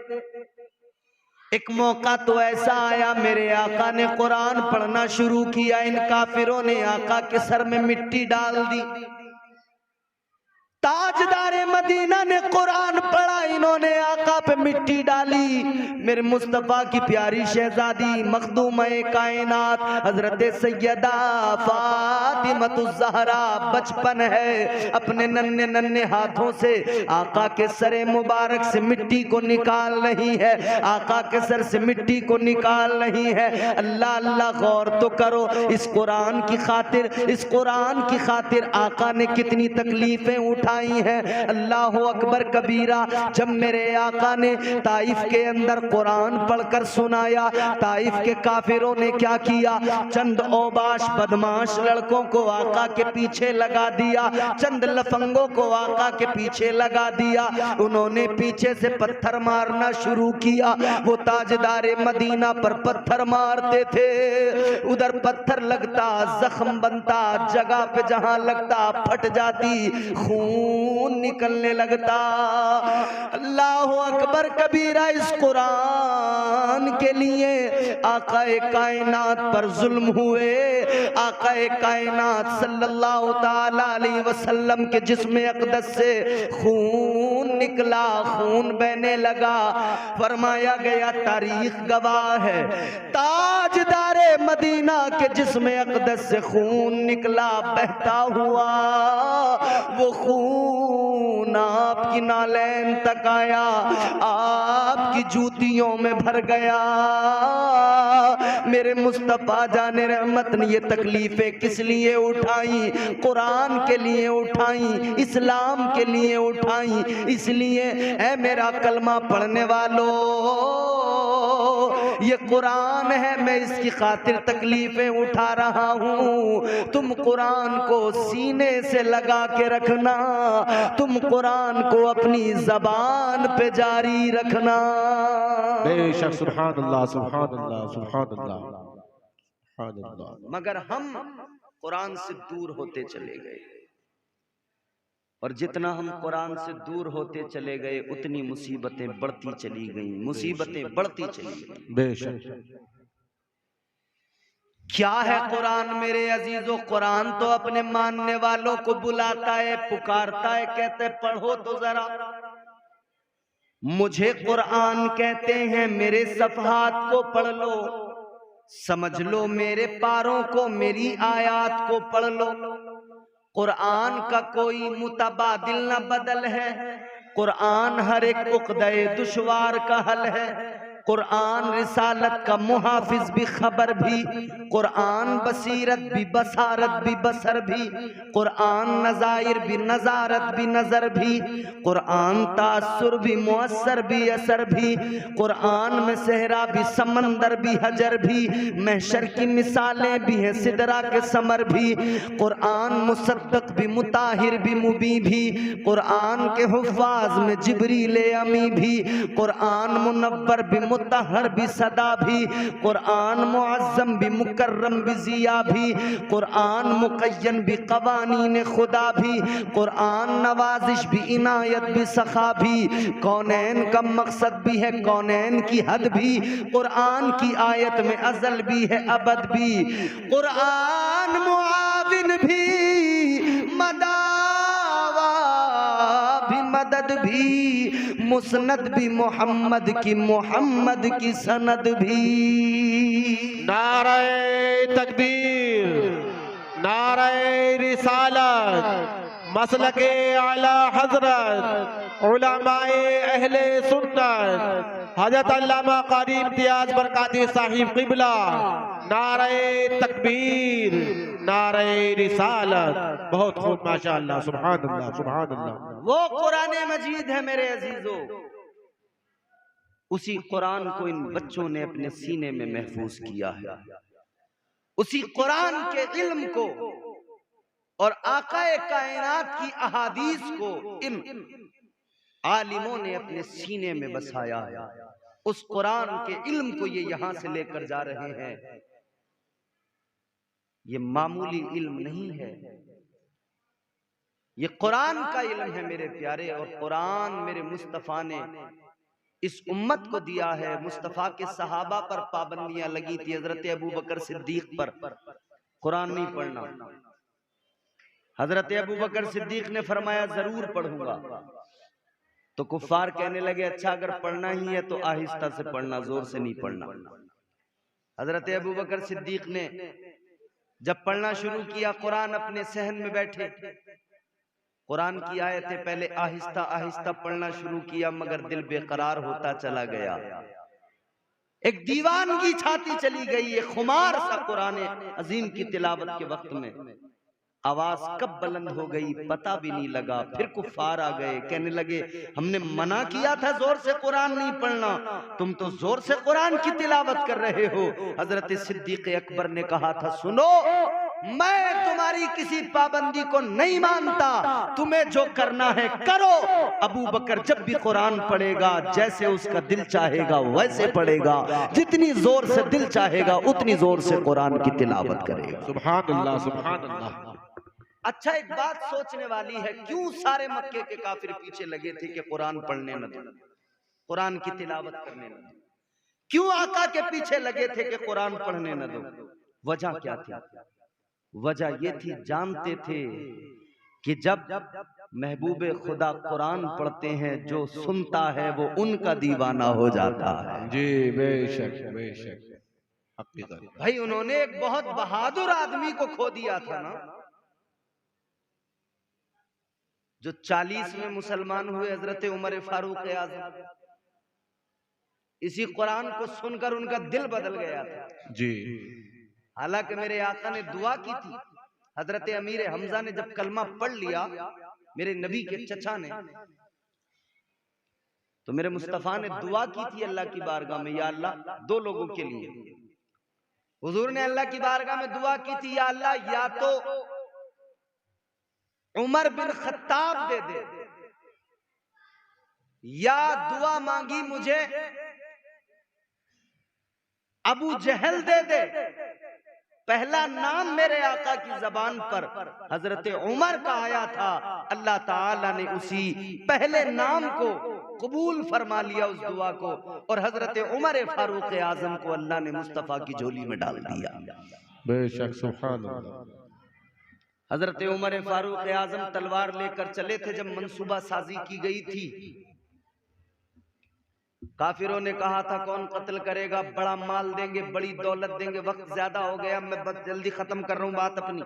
एक मौका तो ऐसा आया, मेरे आका ने कुरान पढ़ना शुरू किया, इन काफिरों ने आका के सर में मिट्टी डाल दी। ताजदारे मदीना ने कुरान पढ़ा, इन्होंने आका पे मिट्टी डाली। मेरे मुस्तफा की प्यारी शहजादी मखदूम-ए कायनात हजरत सैयदा फातिमतुज ज़हरा बचपन है, अपने नन्हे नन्हे हाथों से आका के सरे मुबारक से मिट्टी को निकाल रही है, आका के सर से मिट्टी को निकाल रही है। अल्लाह अल्लाह, गौर तो करो, इस कुरान की खातिर, इस कुरान की खातिर आका ने कितनी तकलीफें उठाई है। अल्लाह अकबर कबीरा। जब मेरे आका ने ताइफ के अंदर कुरान पढ़कर सुनाया, ताइफ के काफिरों ने क्या किया, चंद औबाश बदमाश लड़कों को आका के पीछे लगा दिया, चंद लफंगों को आका के पीछे लगा दिया। उन्होंने पीछे से पत्थर मारना शुरू किया। वो ताजदारे मदीना पर पत्थर मारते थे, उधर पत्थर लगता, जख्म बनता, जगह पे जहां लगता फट जाती, खून निकलने लगता। अल्लाह अकबर कबीरा। इस कुरान के लिए आकाए कायनात पर जुल्म हुए। आकाए कायनात सल्लल्लाहु ताला अलैहि वसल्लम के जिस्म अक़दस से खून निकला, खून बहने लगा। फरमाया गया, तारीख गवाह है, ताजदारे मदीना के जिस्म अक़दस से खून निकला, बहता हुआ वो खून आपकी नालैन तक आया, आपकी जूतियों में भर गया। मेरे मुस्तफा जाने रहमत ने ये तकलीफें किस लिए उठाई? कुरान के लिए उठाई, इस्लाम के लिए उठाई। इसलिए ऐ मेरा कलमा पढ़ने वालों, ये कुरान है, मैं इसकी खातिर तकलीफें उठा रहा हूँ। तुम कुरान को सीने से लगा के रखना, तुम कुरान को अपनी जबान पे जारी रखना। बेशक, सुभान अल्लाह, सुभान अल्लाह, सुभान अल्लाह, सुभान अल्लाह। मगर हम कुरान से दूर होते चले गए, और जितना हम कुरान से दूर होते चले गए उतनी मुसीबतें बढ़ती चली गई, मुसीबतें बढ़ती चली गई। बेशक। क्या है कुरान मेरे अजीजों? कुरान तो अपने मानने वालों को बुलाता है, पुकारता है, कहते पढ़ो तो जरा। मुझे कुरान कहते हैं, मेरे सफ़हात को पढ़ लो, समझ लो मेरे पारों को, मेरी आयात को पढ़ लो। कुरान का कोई मुतबादिल न बदल है, कुरान हर एक उक़्दे दुश्वार का हल है। कुरान रिसालत का मुहाफिज भी, खबर भी, कुरान बसीरत भी, बसारत भी, बसर भी, कुरान नज़ाइर भी, नज़ारत भी, नज़र भी, कुरान तासुर भी, मुअस्सर भी, असर भी, कुरान में सहरा भी, समंदर भी, हजर भी, महशर की मिसालें भी हैं, सिदरा के समर भी, कुरान मुसद्दक भी, मुताहिर भी, मुबी भी, कुरान के हुफ़ाज़ में जिब्रील अमी भी, कुरान मुनव्वर भी, मुतहर भी, सदा भी, कुरान मुअज़्ज़म भी, मुकर्रम भी, ज़िया भी, कुरान मुक़य्यन भी, क़वानीन खुदा भी, कुरान नवाजिश भी, इनायत भी, सखा भी, कौनैन का मकसद भी है, कौनैन की हद भी, कुरान की आयत में अज़ल भी है, अबद भी, कुरान मुआविन भी, मदावा भी, मदद भी, मुस्नद भी, मोहम्मद की सनद भी। नारे तकबीर, नारे रिसालत, मसलके आला हजरत, उलमाए अहले सुन्नत, हजरत अल्लामा कारी इम्तियाज बरकाती साहिब क़िबला। नारे तकबीर, नारे रिसालत। बहुत खूब, माशाअल्लाह, सुभान अल्लाह, सुभान अल्लाह। वो कुरान मजीद है मेरे अजीजों, उसी कुरान को इन बच्चों ने अपने सीने में महफूज किया है। उसी कुरान के इल्म को और आकाए कायनात की अहादीस को इन आलिमों ने अपने सीने में बसाया है। उस कुरान के इल्म को ये यहां से लेकर जा रहे हैं। ये मामूली इल्म नहीं है, ये कुरान का इल्म है मेरे प्यारे। और कुरान मेरे मुस्तफा ने इस उम्मत को दिया है। मुस्तफा के सहाबा पर पाबंदियां लगी थी, हजरत अबू बकर सिद्दीक पर कुरान नहीं पढ़ना। हजरत अबू बकर सिद्दीक ने फरमाया जरूर पढ़ूंगा। तो कुफ्फार कहने लगे अच्छा अगर पढ़ना ही है तो आहिस्ता से पढ़ना, जोर से नहीं पढ़ना। हजरत अबू बकर सिद्दीक ने जब पढ़ना शुरू किया, कुरान अपने सहन में बैठे, कुरान की आयतें पहले आहिस्ता आहिस्ता पढ़ना शुरू किया, मगर दिल बेकरार होता चला गया। एक दीवानगी छाती चली गई, एक खुमार सा कुरान अजीम की तिलावत के वक्त में आवाज कब बुलंद हो गई पता भी नहीं लगा। फिर कुफ्फार आ गए, कहने लगे हमने मना किया था जोर से कुरान नहीं पढ़ना, तुम तो जोर से कुरान की तिलावत कर रहे हो। हजरत सिद्दीक अकबर ने कहा था सुनो, मैं तुम्हारी किसी पाबंदी को नहीं मानता, तुम्हें जो करना है करो। अबू बकर जब भी कुरान पढ़ेगा जैसे उसका दिल चाहेगा वैसे पढ़ेगा, जितनी जोर से दिल चाहेगा उतनी जोर से कुरान की तिलावत करेगा। सुभान अल्लाह, सुभान अल्लाह। अच्छा एक बात सोचने वाली है, क्यों सारे मक्के के काफिर पीछे लगे थे कि कुरान पढ़ने न दो, कुरान की तिलावत करने न दो? क्यों आका के पीछे लगे थे कि कुरान पढ़ने न दो? वजह क्या थी? वजह ये थी, जानते थे कि जब महबूबे खुदा कुरान पढ़ते हैं जो सुनता है वो उनका दीवाना हो जाता है। जी बेशक बेशक, भाई उन्होंने एक बहुत बहादुर आदमी को खो दिया था ना, जो 40 में मुसलमान हुए, हजरत उमर फारूक आज़म। इसी कुरान को सुनकर उनका दिल बदल गया था जी। हालांकि मेरे आका ने दुआ की थी। हजरत अमीर हमजा ने जब कलमा पढ़ लिया, मेरे नबी के चचा ने, तो मेरे मुस्तफा ने दुआ की थी अल्लाह की बारगाह में, या अल्लाह दो लोगों के लिए। हुजूर ने अल्लाह की बारगाह में दुआ की थी, या अल्लाह या तो उमर बिन खत्ताब दे दे, या दुआ मांगी मुझे अबू जहल दे दे। पहला नाम मेरे आका की जबान पर हजरत उमर का आया था, अल्लाह ताला ने उसी पहले नाम को कबूल फरमा लिया उस दुआ को, और हजरत उमर फारूक आजम को अल्लाह ने मुस्तफा की झोली में डाल दिया। बेशक सुभान अल्लाह। हजरत उमर फारूक आजम तलवार लेकर चले थे। जब मंसूबा साजी की गई थी, काफिरों ने कहा था कौन कत्ल करेगा, बड़ा माल देंगे, बड़ी दौलत देंगे। वक्त ज्यादा हो गया, मैं बस जल्दी खत्म कर रहा हूं बात अपनी।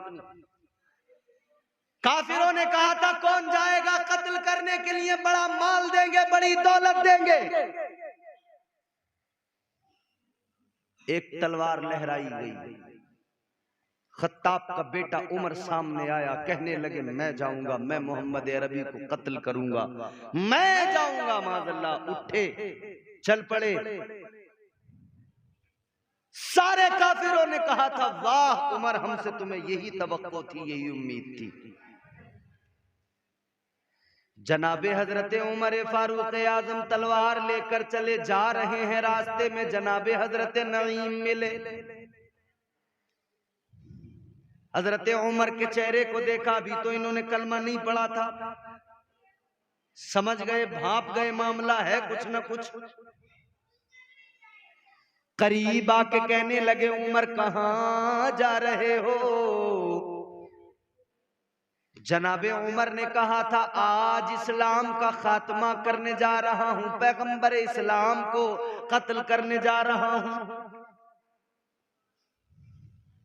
काफिरों ने कहा था कौन जाएगा कत्ल करने के लिए, बड़ा माल देंगे, बड़ी दौलत देंगे। एक तलवार लहराई गई, खत्ताब का बेटा उमर सामने आया, कहने लगे मैं जाऊंगा, मैं मोहम्मद अरबी को कत्ल करूंगा, मैं जाऊंगा। माज़अल्लाह उठे चल पड़े। सारे काफिरों ने कहा था वाह उमर, हमसे तुम्हें यही तवक्को थी, यही उम्मीद थी। जनाबे हजरत उमर फारूक आजम तलवार लेकर चले जा रहे हैं, रास्ते में जनाबे हजरत नईम मिले। हजरत उमर के चेहरे को देखा, अभी तो इन्होंने कलमा नहीं पढ़ा था, समझ गए, भाप गए मामला है कुछ न कुछ। करीब आके कहने लगे उमर कहां जा रहे हो? जनाबे उमर ने कहा था आज इस्लाम का खात्मा करने जा रहा हूं, पैगंबर इस्लाम को कत्ल करने जा रहा हूं।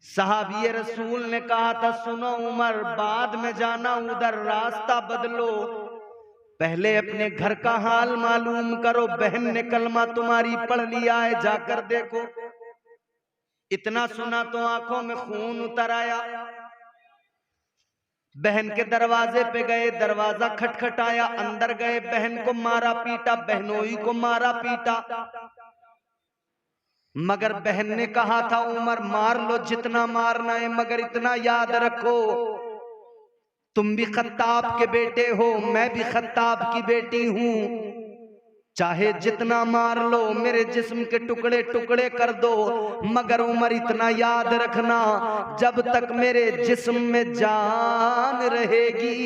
सहाबी रसूल ने कहा था सुनो उमर, बाद में जाना उधर, रास्ता बदलो, पहले अपने घर का हाल मालूम करो, बहन ने कलमा तुम्हारी पढ़ लिया है, जाकर देखो। इतना सुना तो आंखों में खून उतर आया। बहन के दरवाजे पे गए, दरवाजा खटखटाया, अंदर गए, बहन को मारा पीटा, बहनोई को मारा पीटा। मगर बहन ने कहा था उमर मार लो जितना मारना है, मगर इतना याद रखो तुम भी खत्ताब के बेटे हो, मैं भी खत्ताब की बेटी हूं, चाहे जितना मार लो मेरे जिस्म के टुकड़े टुकड़े कर दो, मगर उमर इतना याद रखना जब तक मेरे जिस्म में जान रहेगी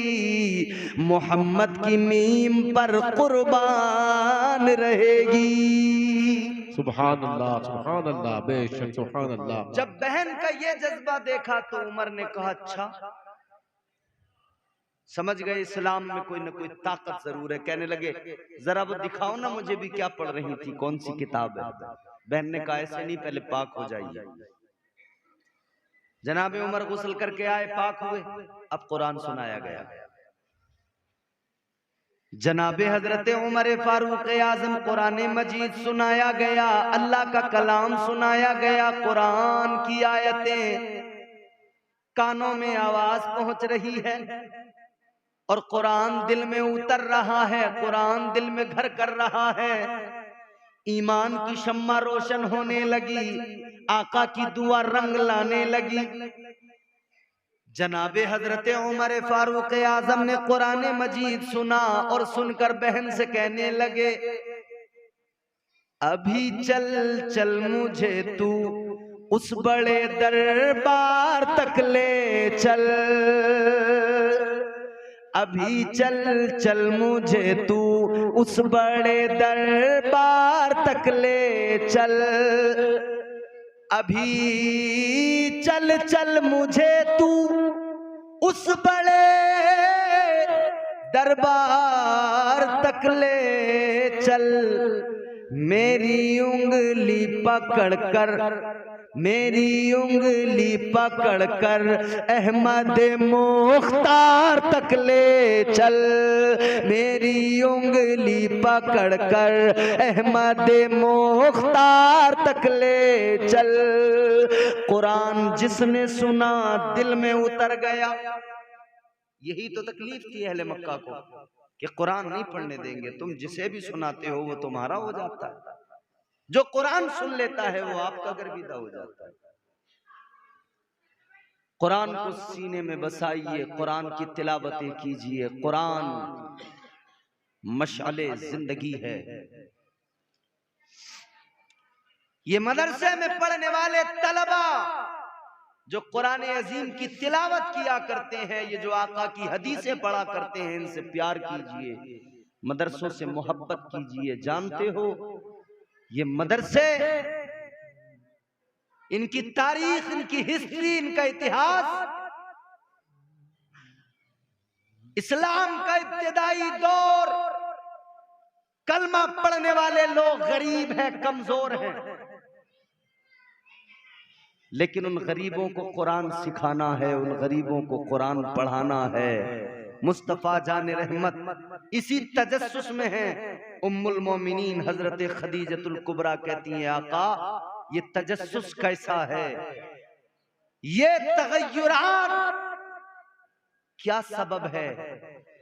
मोहम्मद की मीम पर कुर्बान रहेगी। सुभान अल्लाह, बेशक सुभान अल्लाह। जब बहन का ये जज्बा देखा तो उमर ने कहा अच्छा समझ गए इस्लाम में कोई ना कोई ताकत जरूर है। कहने लगे जरा वो दिखाओ ना मुझे भी क्या पढ़ रही थी, कौन सी किताब है। बहन ने कहा ऐसे नहीं, पहले पाक हो जाइए। जनाब उमर गुस्ल करके आए, पाक हुए, अब कुरान सुनाया गया। जनाबे हजरत उमर फारूक आजम कुरान मजीद सुनाया गया, अल्लाह का कलाम सुनाया गया, कुरान की आयतें कानों में आवाज पहुंच रही है और कुरान दिल में उतर रहा है, कुरान दिल में घर कर रहा है। ईमान की शम्मा रोशन होने लगी, आका की दुआ रंग लाने लगी। जनाबे हजरत उमर फारूक आजम ने कुरान मजीद सुना और सुनकर बहन से कहने लगे अभी चल चल मुझे तू उस बड़े दरबार तक ले चल, अभी चल चल मुझे तू उस बड़े दरबार तक ले चल, अभी चल चल मुझे तू उस बड़े दरबार तक ले चल, मेरी उंगली पकड़कर, मेरी उंगली पकड़कर अहमद मुख्तार तक ले चल, मेरी उंगली पकड़कर अहमद मुख्तार तक ले चल। कुरान जिसने सुना दिल में उतर गया। यही तो तकलीफ थी अहले मक्का को कि कुरान नहीं पढ़ने देंगे, तुम जिसे भी सुनाते हो वो तुम्हारा हो जाता है, जो कुरान सुन लेता है वो आपका गर्विदा हो जाता है। कुरान को सीने में बसाइए, कुरान की तिलावतें कीजिए, कुरान मशाले जिंदगी है। ये मदरसे में पढ़ने वाले तलबा जो कुरान अजीम की तिलावत किया करते हैं, ये जो आका की हदीसें पढ़ा करते हैं, इनसे प्यार कीजिए, मदरसों से मोहब्बत कीजिए। जानते हो ये मदरसे, इनकी तारीख, इनकी हिस्ट्री, इनका इतिहास, इस्लाम का इब्तिदाई दौर, कलमा पढ़ने वाले लोग गरीब हैं, कमजोर हैं, लेकिन उन गरीबों को कुरान सिखाना है, उन गरीबों को कुरान पढ़ाना है। मुस्तफा जान रहमत इसी तजस्सुस में है। उम्मुल मोमिनीन हजरत खदीजतुल कुबरा कहती हैं आका ये तजस्सुस कैसा है, ये तगय्युरात क्या सबब है।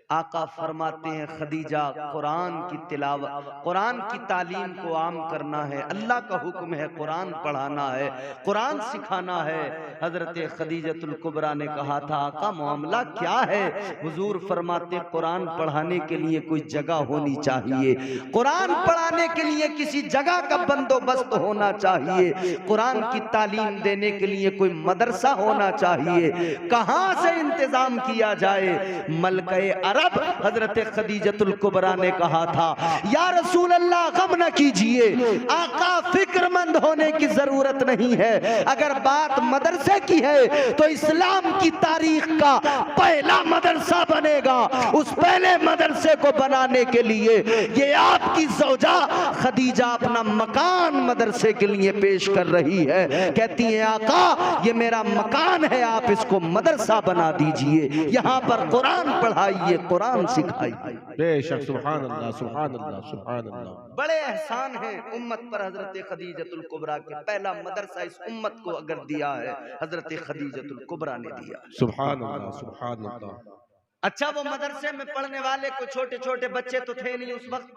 आका फरमाते हैं खदीजा कुरान की तिलावत, कुरान की तालीम को आम करना है, अल्लाह का हुक्म है, कुरान पढ़ाना है, कुरान सिखाना है। हजरत खदीजतुल कुबरा ने कहा था आका मामला क्या है। हुजूर फरमाते कुरान पढ़ाने के लिए कोई जगह होनी चाहिए, कुरान पढ़ाने के लिए किसी जगह का बंदोबस्त होना चाहिए, कुरान की तालीम देने के लिए कोई मदरसा होना चाहिए। कहां से इंतजाम किया जाए। मलके अरब हजरत खदीजतुल कुबरा ने कहा था या रसूल अल्लाह गम न कीजिए, आका फिक्रमंद होने की जरूरत नहीं है। अगर बात मदरसे की है तो इस्लाम की तारीख का पहला मदरसा बनेगा। उस पहले मदरसे को बनाने के लिए ये आपकी ज़ौजा खदीजा अपना मकान मदरसे के लिए पेश कर रही है। कहती है आका ये मेरा मकान है, आप इसको मदरसा बना दीजिए, यहाँ पर कुरान पढ़ाइए, कुरान सिखाइए। बेशक सुभान अल्लाह, सुभान अल्लाह, सुभान अल्लाह। बड़े एहसान है उम्मत पर हजरत खदीजतुल कुबरा के। पहला मदरसा इस उम्मत को अगर दिया है हजरत खदीजतुल कुबरा ने दिया। सुभान अल्लाह, सुभान अल्लाह। अच्छा वो मदरसे में पढ़ने वाले को छोटे छोटे बच्चे तो थे नहीं उस वक्त,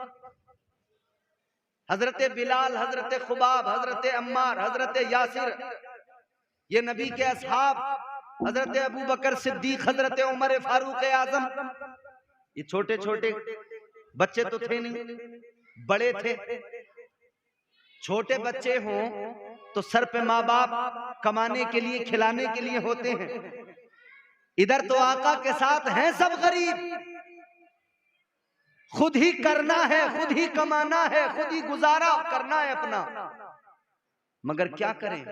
हजरत बिलाल, हजरत खुबाब, हजरत अम्मार, हजरत यासिर, ये नबी के असहाब, हजरत अबू बकर सिद्दीक, हजरत उमर फारूक आजम, ये छोटे छोटे बच्चे तो थे नहीं, बड़े थे। छोटे बच्चे हों तो सर पे माँ बाप कमाने के लिए, खिलाने के लिए होते हैं। इधर तो आका के साथ हैं सब गरीब, खुद ही करना है, खुद ही कमाना है, खुद ही गुजारा करना है अपना, मगर क्या करें।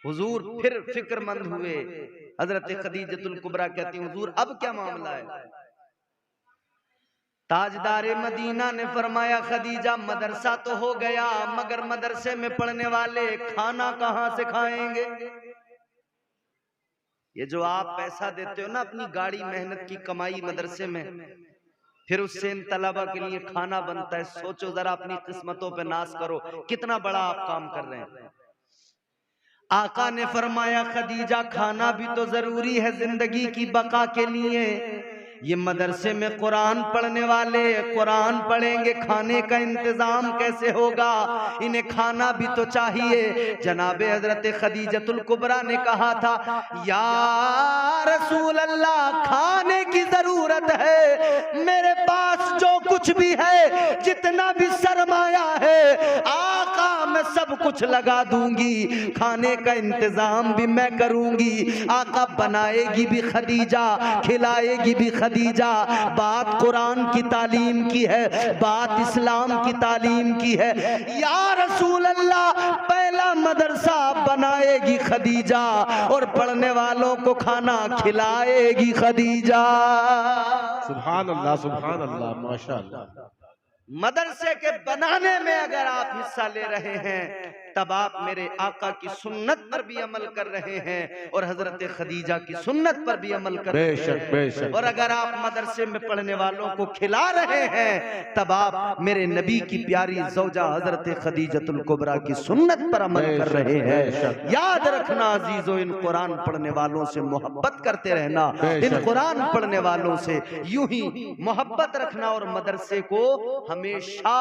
हुजूर फिर फिक्रमंद हुए। हजरत खदीजतुल कुबरा कहती हैं, हुजूर अब क्या मामला है। ताजदारे मदीना ने फरमाया, खदीजा मदरसा तो हो गया, मगर मदरसे में पढ़ने वाले खाना कहां से खाएंगे। ये जो आप पैसा देते हो ना, अपनी गाड़ी मेहनत की कमाई मदरसे में, फिर उससे इन तलबा के लिए खाना बनता है। सोचो जरा, अपनी किस्मतों पे नाज करो, कितना बड़ा आप काम कर रहे हैं। आका ने फरमाया, खदीजा खाना भी तो जरूरी है जिंदगी की बका के लिए। ये मदरसे में कुरान पढ़ने वाले कुरान पढ़ेंगे, खाने का इंतजाम कैसे होगा, इन्हें खाना भी तो चाहिए। जनाबे हजरत खदीजतुल कुबरा ने कहा था, या रसूल अल्लाह खाने की जरूरत है, मेरे पास जो कुछ भी है, जितना भी सरमाया है, आका मैं सब कुछ लगा दूंगी, खाने का इंतजाम भी मैं करूंगी। आका बनाएगी भी खदीजा, खिलाएगी भी खदीजा। बात कुरान की तालीम की है, बात इस्लाम की तालीम की है। या रसूल अल्लाह, पहला मदरसा बनाएगी खदीजा और पढ़ने वालों को खाना खिलाएगी खदीजा। सुभान अल्लाह, सुभान अल्लाह, माशाअल्लाह। मदरसे के बनाने में अगर आप हिस्सा ले रहे हैं, तब आप मेरे आका की सुन्नत पर भी अमल कर रहे हैं और हजरत खदीजा की सुन्नत पर भी अमल कर रहे हैं। बेशक। और अगर आप मदरसे में पढ़ने वालों को खिला रहे हैं, तब आप मेरे नबी की प्यारी ज़ौजा हजरत खदीजतुल कुबरा की सुन्नत पर अमल कर रहे हैं। याद रखना अजीजों, इन कुरान पढ़ने वालों से मोहब्बत करते रहना, इन कुरान पढ़ने वालों से यूं ही मोहब्बत रखना, और मदरसे को हमेशा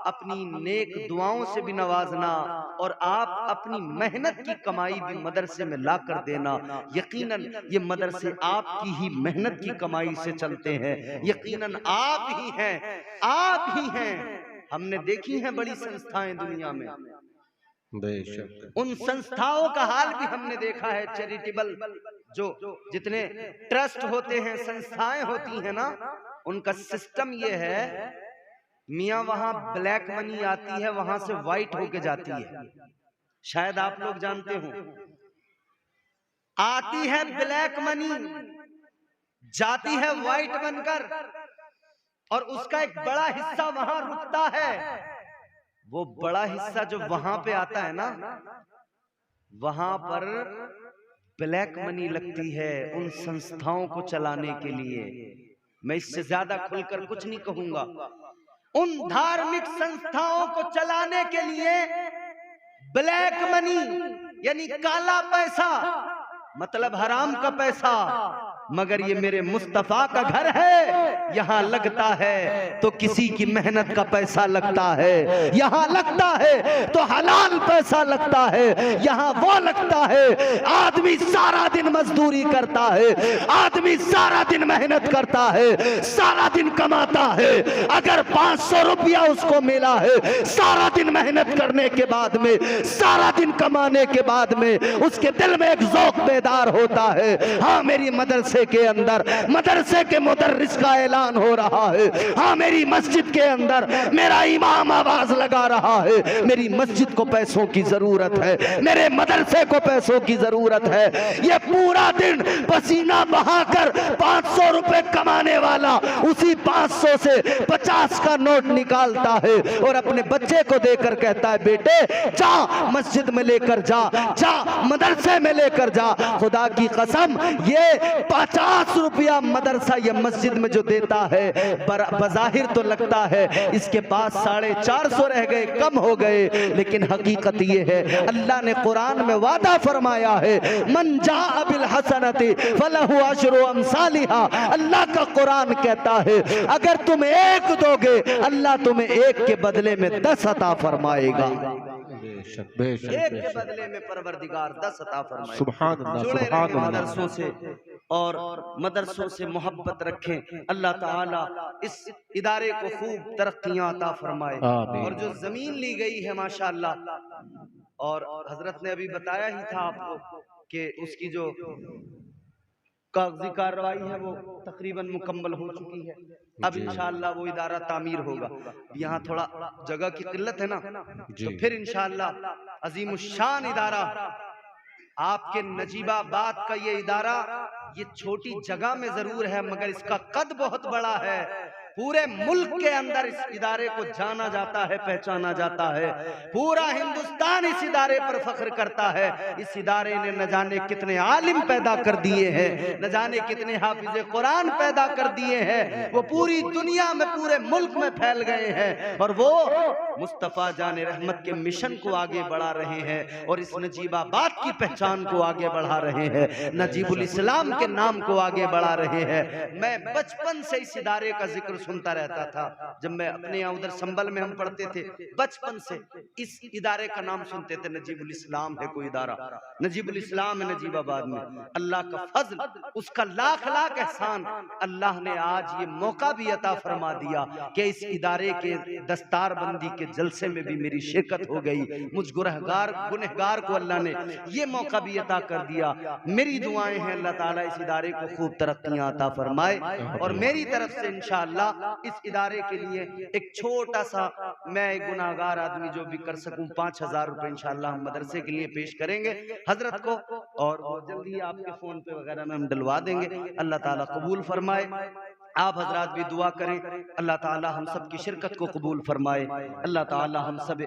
अपनी नेक दुआओं से भी नवाजना, और आप अपनी मेहनत की कमाई भी मदरसे में ला कर देना। यकीनन ये मदरसे आपकी ही मेहनत की कमाई से चलते हैं, यकीनन आप ही हैं, आप ही हैं। हमने देखी हैं बड़ी संस्थाएं दुनिया में, बेशक। उन संस्थाओं का हाल भी हमने देखा है। चैरिटेबल जो जितने ट्रस्ट होते हैं, संस्थाएं होती हैं ना, उनका सिस्टम ये है, मियाँ वहां ब्लैक मनी आती है, वहां से व्हाइट होके जाती है। शायद आप लोग जानते हो, आती है ब्लैक मनी, जाती है व्हाइट बनकर, और उसका एक बड़ा हिस्सा वहां रुकता है। वो बड़ा हिस्सा जो वहां पे आता है ना, वहां पर ब्लैक मनी लगती है उन संस्थाओं को चलाने के लिए। मैं इससे ज्यादा खुलकर कुछ नहीं कहूंगा। उन धार्मिक संस्थाओं को चलाने के लिए ब्लैक मनी यानी काला पैसा, मतलब हराम का पैसा, मगर ये मेरे मुस्तफा का घर है, यहाँ लगता है तो किसी की मेहनत का पैसा लगता है, यहाँ लगता है तो हलाल पैसा लगता है, यहाँ वो लगता है। आदमी सारा दिन मजदूरी करता है, आदमी सारा दिन मेहनत करता है, सारा दिन कमाता है। अगर 500 रुपया उसको मिला है, सारा दिन मेहनत करने के बाद में, सारा दिन कमाने के बाद में, उसके दिल में एक ज़ौक़ बेदार होता है, हाँ मेरी मदरसे के अंदर, मदरसे के मुदर्रिस का ऐलान हो रहा है, हाँ मेरी मस्जिद के अंदर मेरा इमाम आवाज लगा रहा है, मेरी मस्जिद को पैसों की जरूरत है, मेरे मदरसे को पैसों की जरूरत है। ये पूरा दिन पसीना बहाकर 500 रुपए कमाने वाला उसी 500 से 50 का नोट निकालता है और अपने बच्चे को देकर कहता है, बेटे जा मस्जिद में लेकर जा, जा मदरसे में लेकर जा। खुदा की कसम, ये 50 रुपया मदरसा या मस्जिद में जो देता है, बज़ाहिर तो लगता है इसके पास 450 रह गए, कम हो गए, लेकिन हकीकत ये है अल्लाह ने कुरान में वादा फरमाया है, मन जाअ बिल हसनति फलहु अशरु अमसालिहा। अल्लाह का कुरान कहता है अगर तुम एक दोगे, अल्लाह तुम्हें एक के बदले में 10 अता फरमाएगा। एक के बदले में परवरदिगार 10 अता फरमाएगा। सुभान अल्लाह, जुड़े सुभान रहें अल्लाह। मदरसों से और मदरसों से मोहब्बत रखें। अल्लाह ताला इस इदारे को खूब तरक्कियां अता फरमाए। आमीन। और जो जमीन ली गई है माशाअल्लाह, और हजरत ने अभी बताया ही था आपको कि उसकी जो कागजी कार्रवाई है वो तकरीबन मुकम्मल हो चुकी है। अब इंशाअल्लाह वो इदारा तामीर होगा। यहाँ थोड़ा जगह की किल्लत है ना, तो फिर इंशाअल्लाह अजीमुशान इदारा, आपके नजीबाबाद का ये इदारा, ये छोटी जगह में जरूर है मगर इसका कद बहुत बड़ा है। पूरे मुल्क के अंदर इस इदारे को जाना जाता है, पहचाना जाता है। पूरा हिंदुस्तान इस इदारे पर फख्र करता है। इस इदारे ने न जाने कितने आलिम पैदा कर दिए हैं, न जाने कितने हाफिज कुरान पैदा कर दिए हैं। वो पूरी दुनिया में, पूरे मुल्क में फैल गए हैं और वो मुस्तफा जाने रहमत के मिशन को आगे बढ़ा रहे हैं और इस नजीबाबाद की पहचान को आगे बढ़ा रहे हैं, नजीबुल इस्लाम के नाम को आगे बढ़ा रहे हैं। मैं बचपन से इस इदारे का जिक्र सुनता रहता था। जब मैं अपने यहाँ उधर संभल में हम पढ़ते थे, बचपन से इस इदारे का नाम सुनते थे। नजीबुल इस्लाम है कोई इदारा, नजीबुल इस्लाम है नजीबाबाद में। अल्लाह का फजल, उसका लाख लाख एहसान, अल्लाह ने आज ये मौका भी अता फरमा दिया कि इस इदारे के दस्तार बंदी के जलसे में भी मेरी शिरकत हो गई। मुझ गुनहगार को अल्लाह ने ये मौका भी अता कर दिया। मेरी दुआएं हैं अल्लाह ताला इस इदारे को खूब तरक्कियां अता फरमाए और मेरी तरफ से इंशाअल्लाह इस इदारे के लिए एक छोटा सा, मैं एक गुनाहगार आदमी जो भी कर सकूं, 5000 रुपए इंशाअल्लाह हम मदरसे के लिए पेश करेंगे हजरत को, और जल्दी आपके फोन पे वगैरह में हम डलवा देंगे। अल्लाह ताला कबूल फरमाए। आप हजरात भी दुआ करें, अल्लाह ताला हम सब की शिरकत को कबूल फरमाए। अल्लाह ताला हम सब